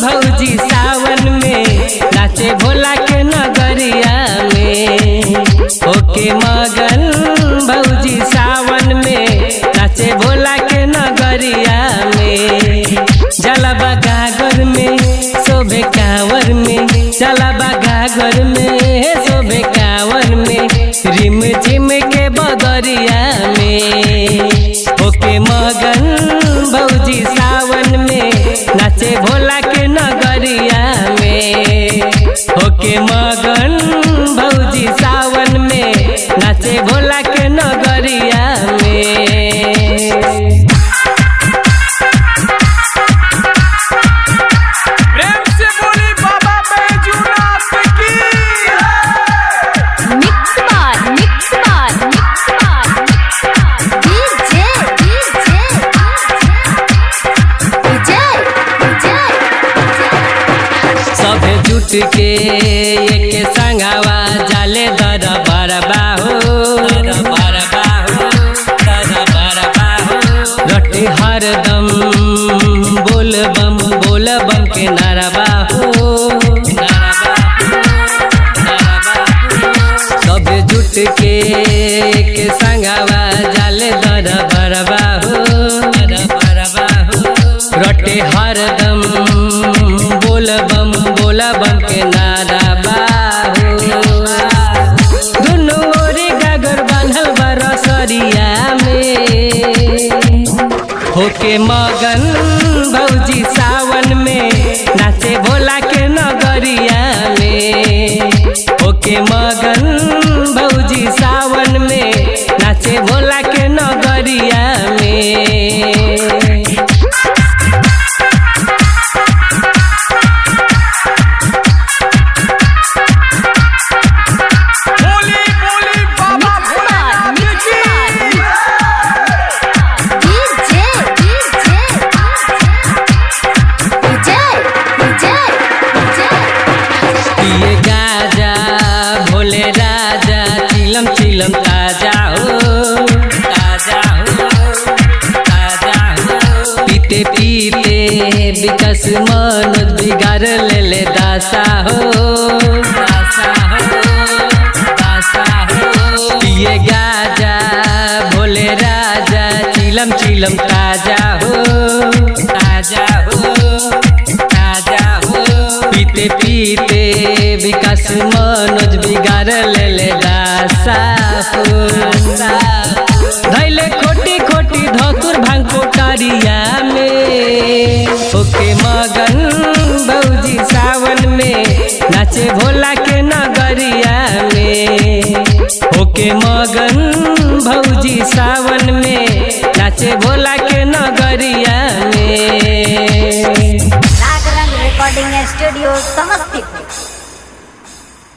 भौजी सावन में नाचे भोला के नगरिया में। होके मगन भौजी सावन में नाचे भोला के नगरिया में। जलवा गागर में शोभे कांवर में, जलवा गागर में शोभे कांवर में, रिम झिम के बगरिया में। होके मगन भौजी सावन में नाचे भोला के नगरिया में। होके मगन भौजी सावन में नाचे भोला के नगरिया में। सभे जुट के एक संगवा जाले दरबार बाहो, दरबार बाहो, दरबार बाहो। रटे हरदम बोल बम के नारा बाहो, नारा बाहो, नारा बाहो। सभे जुट के एक संगवा जाले दरबार बाहो, दरबार बाहो। रटे हरदम बोल बम के नारा बाहो। दुनू ओरे गागर बांधल बरसरिया में। होके मगन भौजी सावन में नाचे भोला के नगरिया में। होके मगन भौजी सावन में नाचे भोला के नगरिया में। भोले राजा चिलम चिलम ताजा हो, ताजा हो, ताजा हो। पीते पीते विकास मनोज बिगाड़ ले दासा हो, दासा हो, दासा हो। पिए गाजा भोले राजा चिलम चिलम ताजा हो, ताजा हो, ताजा हो। पीते पीते विकास मनोज बिगाड़ ले दासा हो। धैले खोटी खोटी धतुर भांग कोटरिया में। होके मगन भौजी सावन में नाचे भोला के नगरिया में। होके मगन भौजी सावन में नाचे भोला के नगरिया में। राग रंग रिकॉर्डिंग स्टूडियो समस्तीपुर।